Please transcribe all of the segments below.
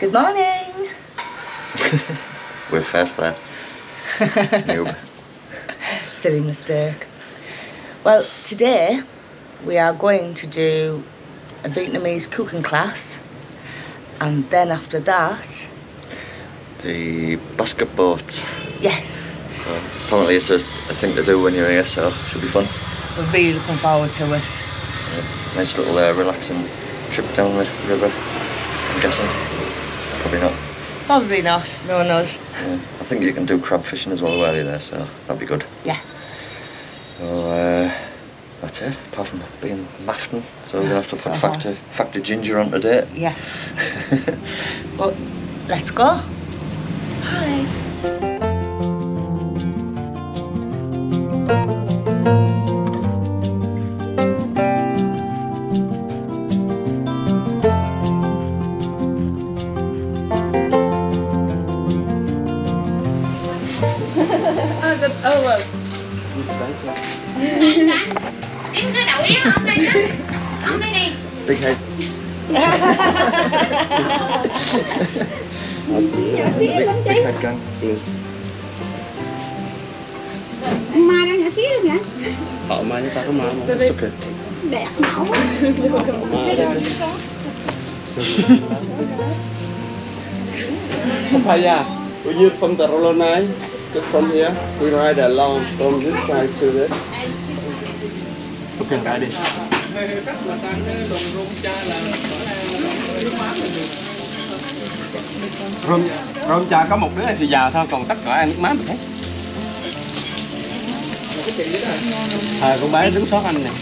Good morning. We're first there. Noob. Silly mistake. Well, today we are going to do a Vietnamese cooking class, and then after that, The basket boat. yes, So apparently it's a thing to do when you're here, so it should be fun. we're really looking forward to it. Yeah. Nice little relaxing trip down the river, I'm guessing. Probably not. Probably not, no one knows. Yeah. I think you can do crab fishing as well while you're there, so that'd be good. Yeah. So that's it, apart from being mafton, so we're going to have to So put factor ginger on today. Yes. But let's go. Hi. Oh, well. Em cái đậu yến ông đây đó. Ông đây nè. Big head. Nhỏ xíu lắm chị. Big head gun. Mai đang nhỏ xíu luôn vậy? Mai chúng ta có mai không? It's okay. Đẹp mẫu quá. Papaya. We use from the roller knife. Just from here, we ride along from this side to this. Okay, cái đi. Rom trà có một đứa là xì già thôi, còn tất cả ăn nước mắm mình thấy. Con bé đứng sót anh này.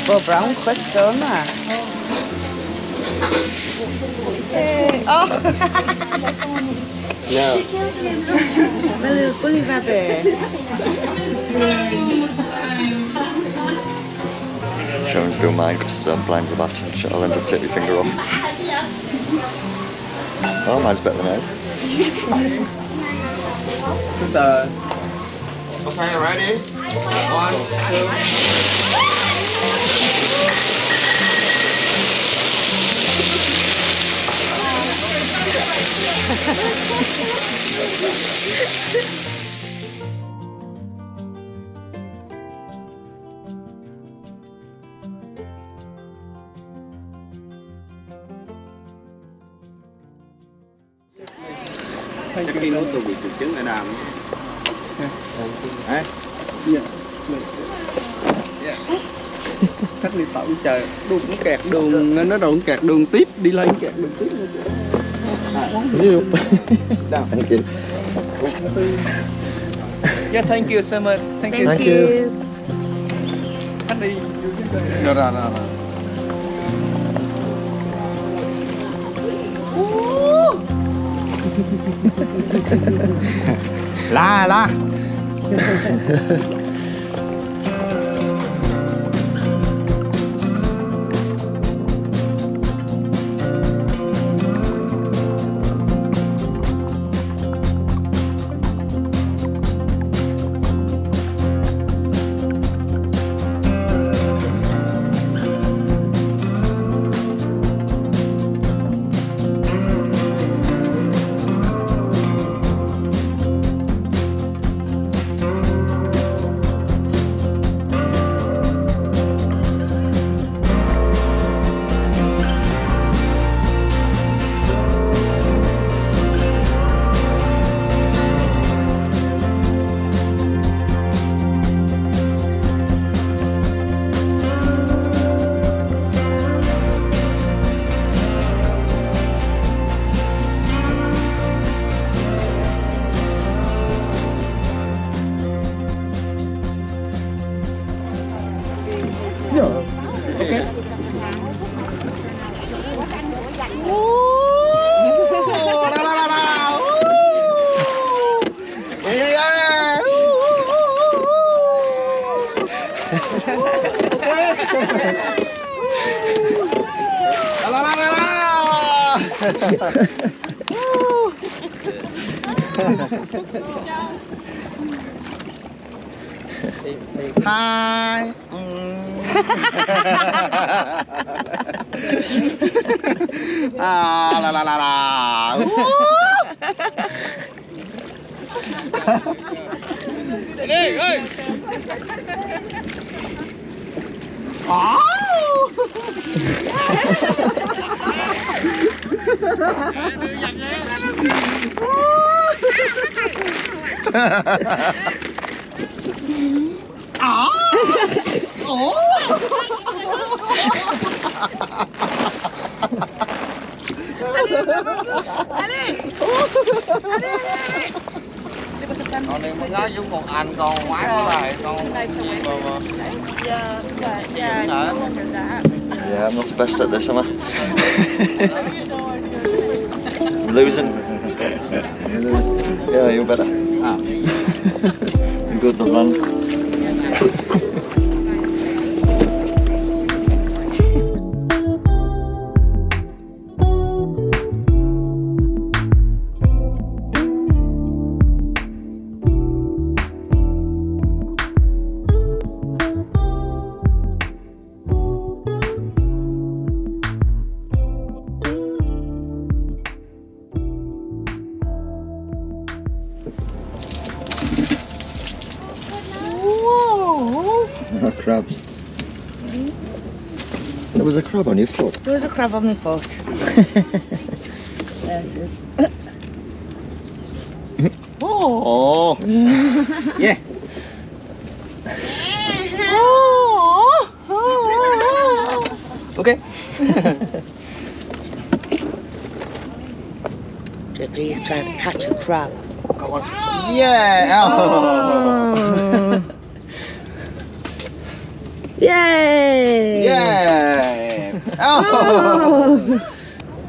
Vô brown quick sớm à. Oh. Yeah. My little bully rabbit. Sharon's doing mine because blinds are bad. I'll end up taking your finger off. Oh, mine's better than hers. Okay, ready? 1, 2. Cái nó tôi bị triệu chứng ở đàm. Khách đi tàu trời, đụng kẹt đường, nó đụng kẹt đường tiếp, đi lên kẹt đường tiếp. Thank you. Yeah, thank you so much. Thank you. Thank you. Khách đi. Rồi. La. Hi. Ah, la la la la. Con này mới ngáo giống một anh con quái của lại con. Yeah, I'm not the best at this, am I? I'm losing. Yeah, you're better. You're good, man. Crabs. There was a crab on your foot. There was a crab on my foot. There it is. Oh! Yeah. Okay. JP is trying to catch a crab. Go on. Yeah! Oh. Yay! Yeah! Oh!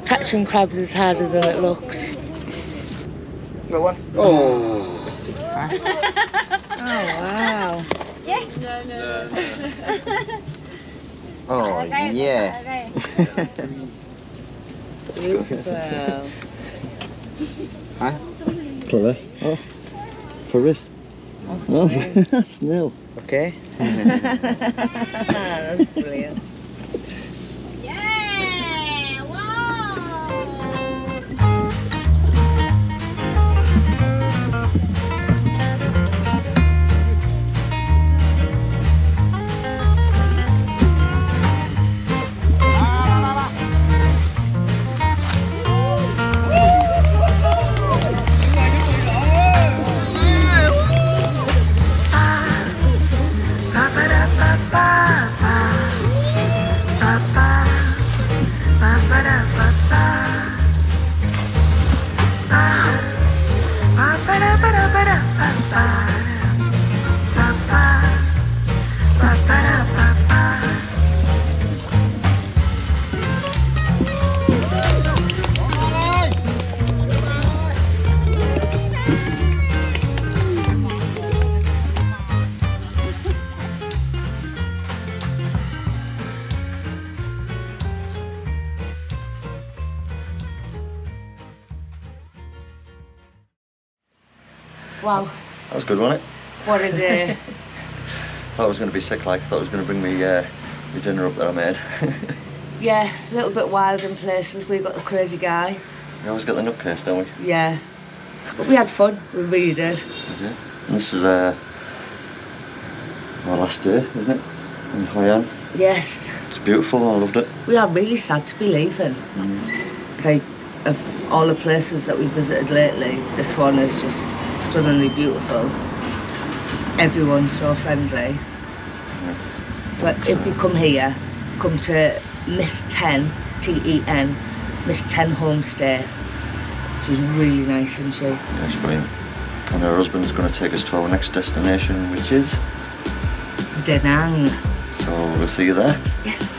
Catching crabs is harder than it looks. Go on. Oh! Oh wow! Oh yeah! Beautiful. Huh? Clever. Oh, for wrist. Oh, that's nil. Okay. That's brilliant. Yeah! Wow! Wow, That was good, wasn't it? what a day. Thought I was going to be sick, like I thought I was going to bring me my dinner up that I made. Yeah, a little bit wild in places. We got the crazy guy. We always get the nutcase, don't we? Yeah, but we had fun. We really did. We do. And this is our last day, isn't it? In Hoi An. Yes, It's beautiful. I loved it. we are really sad to be leaving. Like, of all the places that we visited lately, this one is just stunningly beautiful. Everyone's so friendly. So if you come here, come to Miss 10, T-E-N, Miss 10 Homestay. She's really nice, isn't she? Yeah, it's brilliant. And her husband's going to take us to our next destination, which is... Denang. So we'll see you there. Yes.